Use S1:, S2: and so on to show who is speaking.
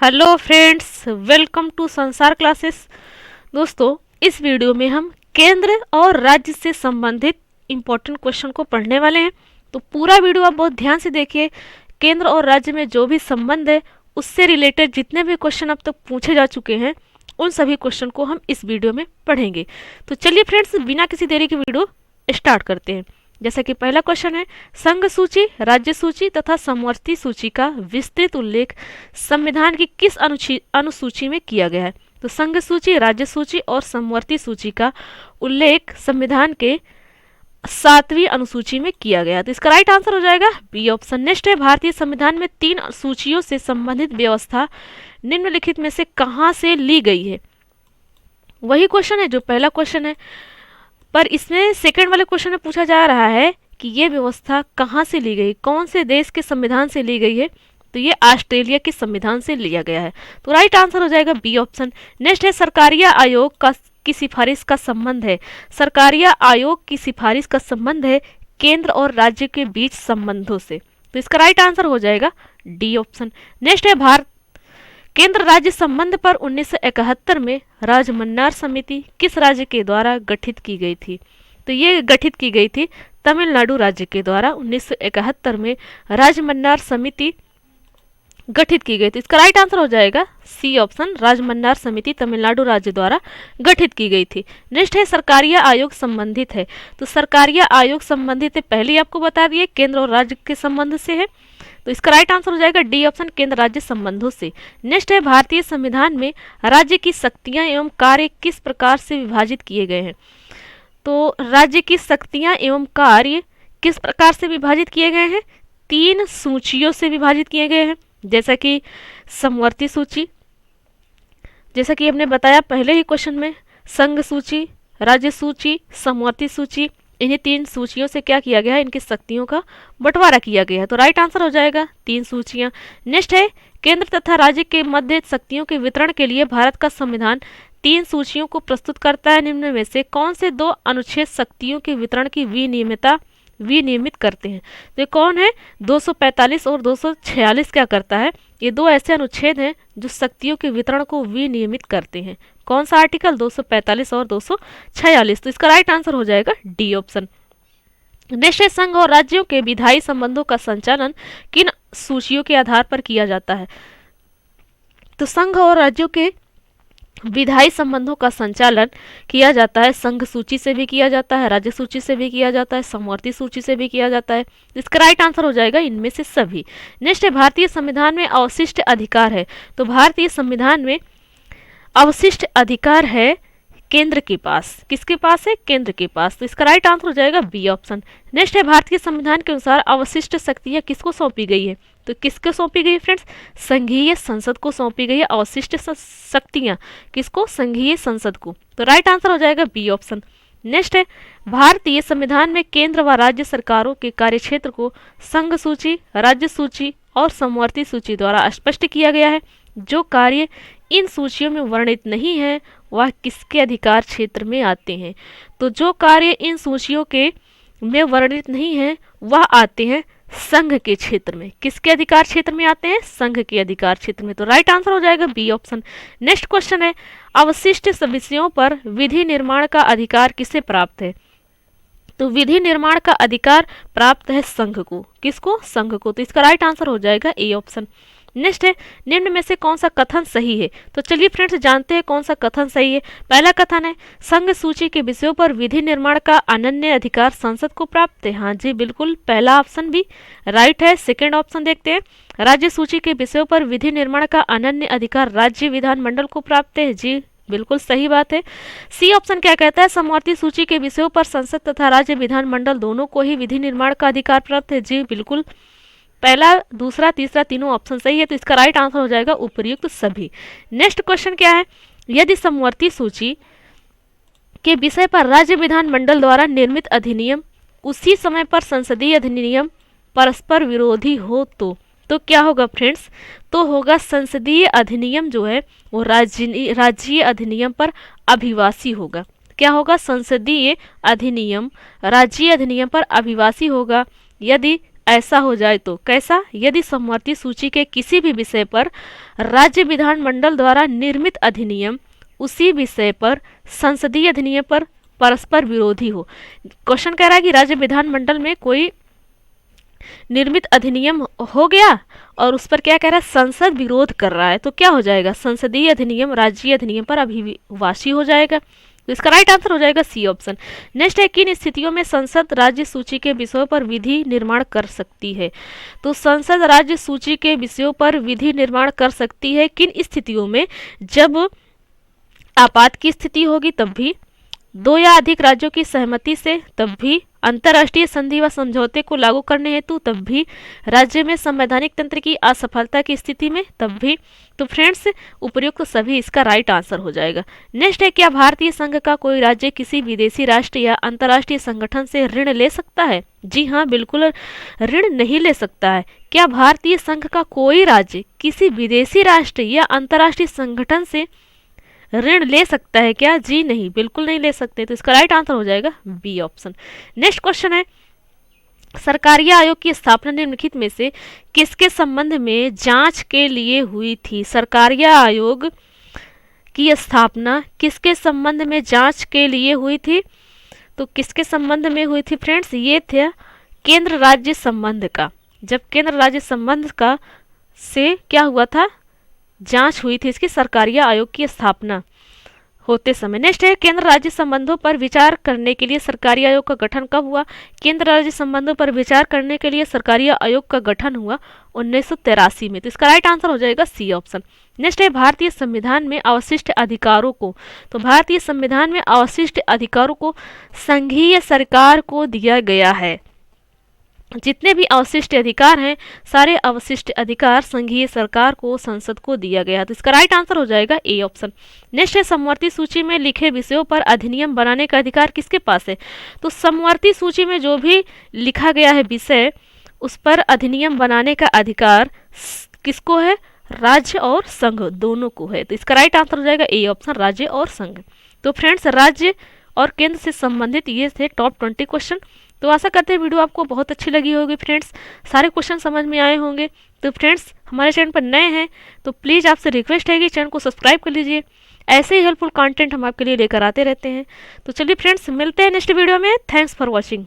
S1: Hello friends, welcome to संसार classes. दोस्तों, इस वीडियो में हम केंद्र और राज्य से संबंधित इम्पोर्टेंट क्वेश्चन को पढ़ने वाले हैं। तो पूरा वीडियो आप बहुत ध्यान से देखिए। केंद्र और राज्य में जो भी संबंध है उससे रिलेटेड जितने भी क्वेश्चन अब तक पूछे जा चुके हैं उन सभी क्वेश्चन को हम इस वीडियो में पढ़ेंगे। तो चलिए फ्रेंड्स, बिना किसी देरी के वीडियो स्टार्ट करते हैं। जैसा कि पहला क्वेश्चन है, संघ सूची, राज्य सूची तथा समवर्ती सूची का विस्तृत उल्लेख संविधान की किस अनुसूची में किया गया है? तो संघ सूची, राज्य सूची और समवर्ती सूची का उल्लेख संविधान के 7वीं अनुसूची में किया गया। तो इसका राइट आंसर हो जाएगा बी ऑप्शन। नेक्स्ट है, भारतीय संविधान में 3 सूचियों से संबंधित व्यवस्था निम्नलिखित में से कहां से ली गई है? वही क्वेश्चन है जो पहला क्वेश्चन है, पर इसमें सेकंड वाले क्वेश्चन में पूछा जा रहा है कि ये व्यवस्था कहाँ से ली गई, कौन से देश के संविधान से ली गई है? तो ये ऑस्ट्रेलिया के संविधान से लिया गया है। तो राइट आंसर हो जाएगा बी ऑप्शन। नेक्स्ट है, सरकारिया आयोग की सिफारिश का संबंध है। सरकारिया आयोग की सिफारिश का संबंध है केंद्र और राज्य के बीच संबंधों से। तो इसका राइट आंसर हो जाएगा डी ऑप्शन। नेक्स्ट है, भारत केंद्र राज्य संबंध पर 1971 में राजमन्नार समिति किस राज्य के द्वारा गठित की गई थी? तो ये गठित की गई थी तमिलनाडु राज्य के द्वारा। 1971 में राजमन्नार समिति गठित की गई थी। इसका राइट आंसर हो जाएगा सी ऑप्शन, राजमन्नार समिति तमिलनाडु राज्य द्वारा गठित की गई थी। नेक्स्ट है, सरकारिया आयोग संबंधित है। तो सरकारिया आयोग संबंधित है, पहले ही आपको बता दिए केंद्र और राज्य के संबंध से है। तो इसका राइट आंसर हो जाएगा डी ऑप्शन, केंद्र राज्य संबंधों से। नेक्स्ट है, भारतीय संविधान में राज्य की शक्तियां एवं कार्य किस प्रकार से विभाजित किए गए हैं? तो राज्य की शक्तियां एवं कार्य किस प्रकार से विभाजित किए गए हैं? 3 सूचियों से विभाजित किए गए हैं, जैसा कि समवर्ती सूची, जैसा कि हमने बताया पहले ही क्वेश्चन में, संघ सूची, राज्य सूची, समवर्ती सूची, इन्हीं 3 सूचियों से क्या किया गया है? इनकी शक्तियों का बंटवारा किया गया है। तो राइट आंसर हो जाएगा 3 सूचियां। नेक्स्ट है, केंद्र तथा राज्य के मध्य शक्तियों के वितरण के लिए भारत का संविधान 3 सूचियों को प्रस्तुत करता है। निम्न में से कौन से 2 अनुच्छेद शक्तियों के वितरण की विनियमित करते हैं? तो ये कौन है? 245 और 246 क्या करता है? ये 2 ऐसे अनुच्छेद हैं जो शक्तियों के वितरण को विनियमित करते हैं। कौन सा आर्टिकल? 245 और 246। तो इसका राइट आंसर हो जाएगा डी ऑप्शन। नेक्स्ट है, संघ और राज्यों के विधायी संबंधों का संचालन किन सूचियों के आधार पर किया जाता है? तो संघ और राज्यों के विधायी संबंधों का संचालन किया जाता है संघ सूची से भी किया जाता है, राज्य सूची से भी किया जाता है, समवर्ती सूची से भी किया जाता है। इसका राइट आंसर हो जाएगा इनमें से सभी। नेक्स्ट है, भारतीय संविधान में अवशिष्ट अधिकार है। तो भारतीय संविधान में अवशिष्ट अधिकार है केंद्र के पास। किसके पास है? केंद्र के पास। तो इसका राइट आंसर हो जाएगा बी ऑप्शन। नेक्स्ट है, भारतीय संविधान के अनुसार अवशिष्ट शक्तियां किसको सौंपी गई है? तो किसको सौंपी गई है फ्रेंड्स? संघीय संसद को सौंपी गई है अवशिष्ट शक्तियां। किसको? संघीय संसद को। तो राइट आंसर हो जाएगा बी ऑप्शन। नेक्स्ट है, भारतीय संविधान में केंद्र व राज्य सरकारों के कार्यक्षेत्र को संघ सूची, राज्य सूची और समवर्ती सूची द्वारा स्पष्ट किया गया है। जो कार्य इन सूचियों में वर्णित नहीं है वह किसके अधिकार क्षेत्र में आते हैं? तो जो कार्य इन सूचियों के में वर्णित नहीं है वह आते हैं संघ के क्षेत्र में। किसके अधिकार क्षेत्र में आते हैं? संघ के अधिकार क्षेत्र में। तो राइट आंसर हो जाएगा बी ऑप्शन। नेक्स्ट क्वेश्चन है, अवशिष्ट विषयों पर विधि निर्माण का अधिकार किसे प्राप्त है? तो विधि निर्माण का अधिकार प्राप्त है संघ को। किसको? संघ को। तो इसका राइट आंसर हो जाएगा ए ऑप्शन। नेक्स्ट है, निम्न में से कौन सा कथन सही है? तो चलिए फ्रेंड्स जानते हैं कौन सा कथन सही है। पहला कथन है, संघ सूची के विषयों पर विधि निर्माण का अनन्य अधिकार संसद को प्राप्त है। हाँ जी, बिल्कुल, पहला ऑप्शन भी राइट है। सेकंड ऑप्शन देखते हैं, राज्य सूची के विषयों पर विधि निर्माण का अनन्य अधिकार राज्य विधानमंडल को प्राप्त है। जी बिल्कुल सही बात है। सी ऑप्शन क्या कहता है? समवर्ती सूची के विषयों पर संसद तथा राज्य विधानमंडल दोनों को ही विधि निर्माण का अधिकार प्राप्त है। जी बिल्कुल, पहला, दूसरा, तीसरा तीनों ऑप्शन सही है। तो इसका राइट आंसर हो जाएगा उपर्युक्त सभी। नेक्स्ट क्वेश्चन क्या है, यदि समवर्ती सूची के विषय पर राज्य विधानमंडल द्वारा निर्मित अधिनियम उसी समय पर संसदीय अधिनियम परस्पर विरोधी हो तो क्या होगा फ्रेंड्स? तो होगा संसदीय अधिनियम जो है वो राज्यीय अधिनियम पर अभिवासी होगा। क्या होगा? संसदीय अधिनियम राज्यीय अधिनियम पर अभिवासी होगा यदि ऐसा हो जाए तो कैसा, यदि समवर्ती सूची के किसी भी विषय पर राज्य विधानमंडल द्वारा निर्मित अधिनियम उसी विषय पर संसदीय अधिनियम पर परस्पर विरोधी हो। क्वेश्चन कह रहा है कि राज्य विधानमंडल में कोई निर्मित अधिनियम हो गया और उस पर क्या कह रहा है, संसद विरोध कर रहा है, तो क्या हो जाएगा, संसदीय अधिनियम राज्य अधिनियम पर अभिवासी हो जाएगा। तो इसका राइट आंसर हो जाएगा सी ऑप्शन। नेक्स्ट है, किन स्थितियों में संसद राज्य सूची के विषयों पर विधि निर्माण कर सकती है। तो संसद राज्य सूची के विषयों पर विधि निर्माण कर सकती है किन स्थितियों में, जब आपात की स्थिति होगी तब भी, दो या अधिक राज्यों की सहमति से तब भी, अंतर्राष्ट्रीय संधि व समझौते को लागू करने हेतु तब भी, राज्य में संवैधानिक तंत्र की असफलता की स्थिति में तब भी। तो फ्रेंड्स उपयुक्त तो सभी इसका राइट आंसर हो जाएगा। नेक्स्ट है, क्या भारतीय संघ का कोई राज्य किसी विदेशी राष्ट्र या अंतर्राष्ट्रीय संगठन से ऋण ले सकता है। जी हाँ, बिल्कुल ऋण नहीं ले सकता है। क्या भारतीय संघ का कोई राज्य किसी विदेशी राष्ट्र या अंतर्राष्ट्रीय संगठन से ऋण ले सकता है क्या? जी नहीं, बिल्कुल नहीं ले सकते। तो इसका राइट आंसर हो जाएगा बी ऑप्शन। नेक्स्ट क्वेश्चन है, सरकारिया आयोग की स्थापना निम्नलिखित में से किसके संबंध में जांच के लिए हुई थी। सरकारिया आयोग की स्थापना किसके संबंध में जांच के लिए हुई थी। तो किसके संबंध में हुई थी फ्रेंड्स, ये थे केंद्र राज्य संबंध का। जब केंद्र राज्य संबंध का से क्या हुआ था, जांच हुई थी इसकी सरकारिया आयोग की स्थापना होते समय। नेक्स्ट है, केंद्र राज्य संबंधों पर विचार करने के लिए सरकारी आयोग का गठन कब हुआ। केंद्र राज्य संबंधों पर विचार करने के लिए सरकारी आयोग का गठन हुआ 1983 में। तो इसका राइट आंसर हो जाएगा सी ऑप्शन। नेक्स्ट है, भारतीय संविधान में अवशिष्ट अधिकारों को, तो भारतीय संविधान में अवशिष्ट अधिकारों को संघीय सरकार को दिया गया है। जितने भी अवशिष्ट अधिकार हैं, सारे अवशिष्ट अधिकार संघीय सरकार को, संसद को दिया गया। तो इसका राइट आंसर हो जाएगा ए ऑप्शन। नेक्स्ट है, समवर्ती सूची में लिखे विषयों पर अधिनियम बनाने का अधिकार किसके पास है। तो समवर्ती सूची में जो भी लिखा गया है विषय, उस पर अधिनियम बनाने का अधिकार किसको है, राज्य और संघ दोनों को है। तो इसका राइट आंसर हो जाएगा ए ऑप्शन, राज्य और संघ। तो फ्रेंड्स राज्य और केंद्र से संबंधित ये थे टॉप 20 क्वेश्चन। तो आशा करते हैं वीडियो आपको बहुत अच्छी लगी होगी फ्रेंड्स, सारे क्वेश्चन समझ में आए होंगे। तो फ्रेंड्स हमारे चैनल पर नए हैं तो प्लीज़ आपसे रिक्वेस्ट है कि चैनल को सब्सक्राइब कर लीजिए। ऐसे ही हेल्पफुल कंटेंट हम आपके लिए लेकर आते रहते हैं। तो चलिए फ्रेंड्स मिलते हैं नेक्स्ट वीडियो में। Thanks for watching.